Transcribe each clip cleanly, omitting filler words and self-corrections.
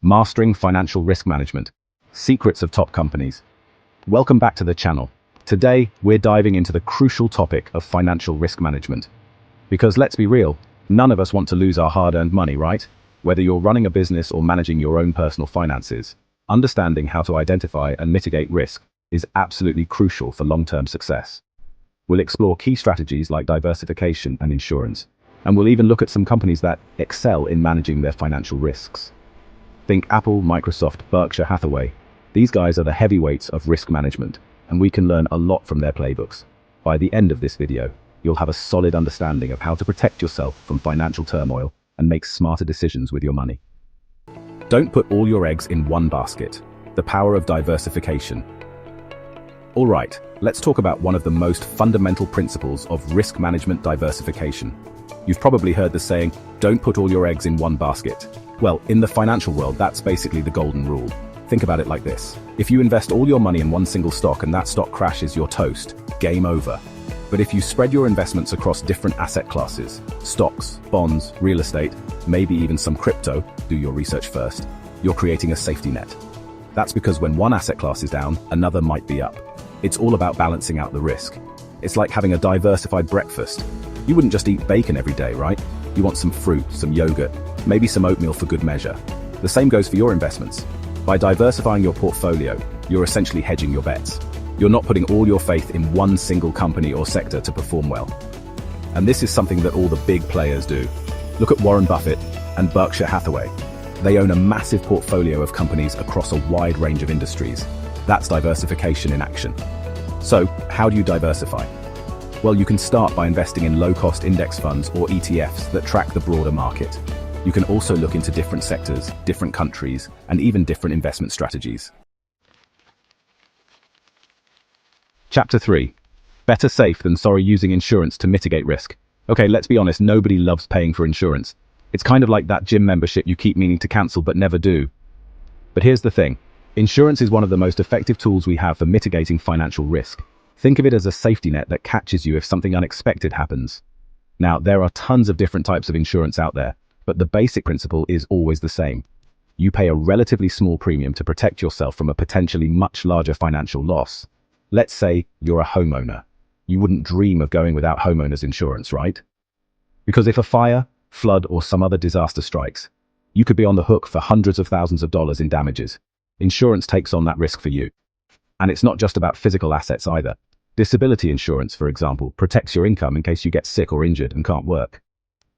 Mastering Financial Risk Management, Secrets of Top Companies. Welcome back to the channel. Today, we're diving into the crucial topic of financial risk management. Because let's be real, none of us want to lose our hard-earned money, right? Whether you're running a business or managing your own personal finances, understanding how to identify and mitigate risk is absolutely crucial for long-term success. We'll explore key strategies like diversification and insurance, and we'll even look at some companies that excel in managing their financial risks. Think Apple, Microsoft, Berkshire Hathaway. These guys are the heavyweights of risk management, and we can learn a lot from their playbooks. By the end of this video, you'll have a solid understanding of how to protect yourself from financial turmoil and make smarter decisions with your money. Don't put all your eggs in one basket. The power of diversification. All right, let's talk about one of the most fundamental principles of risk management: diversification. You've probably heard the saying, don't put all your eggs in one basket. Well, in the financial world, that's basically the golden rule. Think about it like this. If you invest all your money in one single stock and that stock crashes, you're toast. Game over. But if you spread your investments across different asset classes, stocks, bonds, real estate, maybe even some crypto, do your research first, you're creating a safety net. That's because when one asset class is down, another might be up. It's all about balancing out the risk. It's like having a diversified breakfast. You wouldn't just eat bacon every day, right? You want some fruit, some yogurt, maybe some oatmeal for good measure. The same goes for your investments. By diversifying your portfolio, you're essentially hedging your bets. You're not putting all your faith in one single company or sector to perform well. And this is something that all the big players do. Look at Warren Buffett and Berkshire Hathaway. They own a massive portfolio of companies across a wide range of industries. That's diversification in action. So, how do you diversify? Well, you can start by investing in low-cost index funds or ETFs that track the broader market. You can also look into different sectors, different countries, and even different investment strategies. Chapter 3. Better safe than sorry: using insurance to mitigate risk. Okay, let's be honest, nobody loves paying for insurance. It's kind of like that gym membership you keep meaning to cancel but never do. But here's the thing. Insurance is one of the most effective tools we have for mitigating financial risk. Think of it as a safety net that catches you if something unexpected happens. Now, there are tons of different types of insurance out there, but the basic principle is always the same. You pay a relatively small premium to protect yourself from a potentially much larger financial loss. Let's say you're a homeowner. You wouldn't dream of going without homeowners insurance, right? Because if a fire, flood, or some other disaster strikes, you could be on the hook for hundreds of thousands of dollars in damages. Insurance takes on that risk for you. And it's not just about physical assets either. Disability insurance, for example, protects your income in case you get sick or injured and can't work.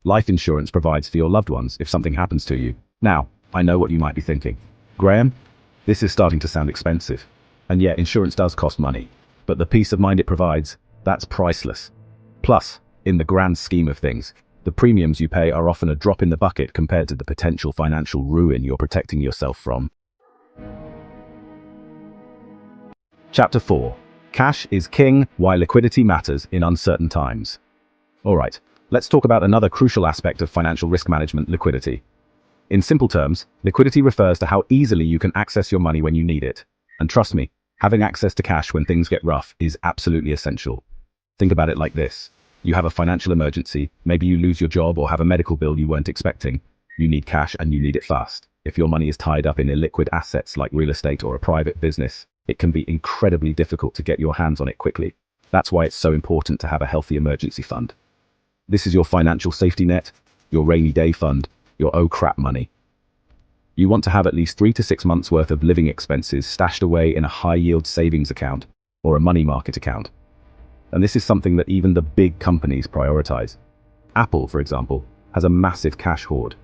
Life insurance provides for your loved ones if something happens to you. Now, I know what you might be thinking. Graham, this is starting to sound expensive. And yet, insurance does cost money. But the peace of mind it provides, that's priceless. Plus, in the grand scheme of things, the premiums you pay are often a drop in the bucket compared to the potential financial ruin you're protecting yourself from. Chapter 4. Cash is king, why liquidity matters in uncertain times. Alright, let's talk about another crucial aspect of financial risk management: liquidity. In simple terms, liquidity refers to how easily you can access your money when you need it. And trust me, having access to cash when things get rough is absolutely essential. Think about it like this. You have a financial emergency, maybe you lose your job or have a medical bill you weren't expecting. You need cash and you need it fast. If your money is tied up in illiquid assets like real estate or a private business, it can be incredibly difficult to get your hands on it quickly. That's why it's so important to have a healthy emergency fund. This is your financial safety net, your rainy day fund, your oh crap money. You want to have at least 3 to 6 months worth of living expenses stashed away in a high-yield savings account or a money market account. And this is something that even the big companies prioritize. Apple, for example, has a massive cash hoard.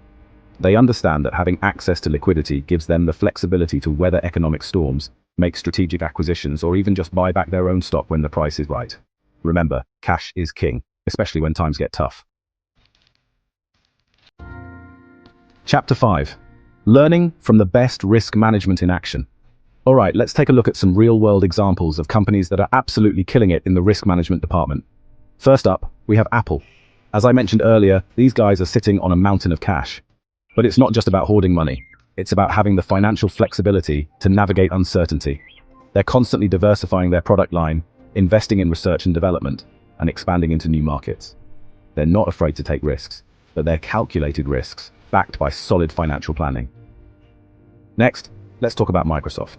They understand that having access to liquidity gives them the flexibility to weather economic storms, make strategic acquisitions, or even just buy back their own stock when the price is right. Remember, cash is king, especially when times get tough. Chapter 5. Learning from the best risk management in action. Alright, let's take a look at some real-world examples of companies that are absolutely killing it in the risk management department. First up, we have Apple. As I mentioned earlier, these guys are sitting on a mountain of cash. But it's not just about hoarding money. It's about having the financial flexibility to navigate uncertainty. They're constantly diversifying their product line, investing in research and development, and expanding into new markets. They're not afraid to take risks, but they're calculated risks, backed by solid financial planning. Next, let's talk about Microsoft.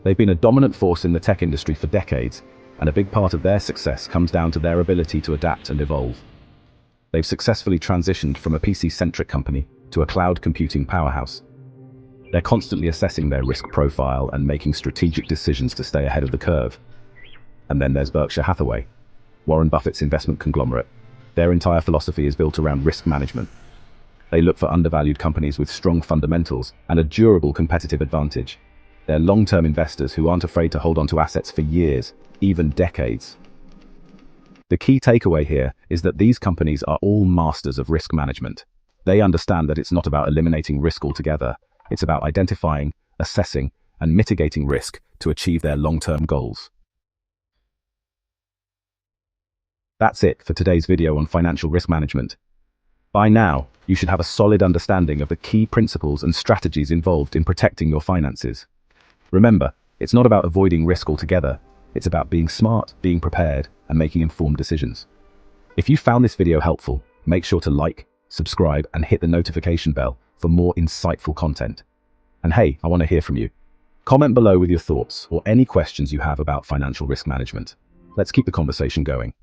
They've been a dominant force in the tech industry for decades, and a big part of their success comes down to their ability to adapt and evolve. They've successfully transitioned from a PC-centric company to a cloud computing powerhouse. They're constantly assessing their risk profile and making strategic decisions to stay ahead of the curve. And then there's Berkshire Hathaway, Warren Buffett's investment conglomerate. Their entire philosophy is built around risk management. They look for undervalued companies with strong fundamentals and a durable competitive advantage. They're long-term investors who aren't afraid to hold on to assets for years, even decades. The key takeaway here is that these companies are all masters of risk management. They understand that it's not about eliminating risk altogether. It's about identifying, assessing, and mitigating risk to achieve their long-term goals. That's it for today's video on financial risk management. By now, you should have a solid understanding of the key principles and strategies involved in protecting your finances. Remember, it's not about avoiding risk altogether. It's about being smart, being prepared, and making informed decisions. If you found this video helpful, make sure to like, subscribe, and hit the notification bell for more insightful content. And hey, I want to hear from you. Comment below with your thoughts or any questions you have about financial risk management. Let's keep the conversation going.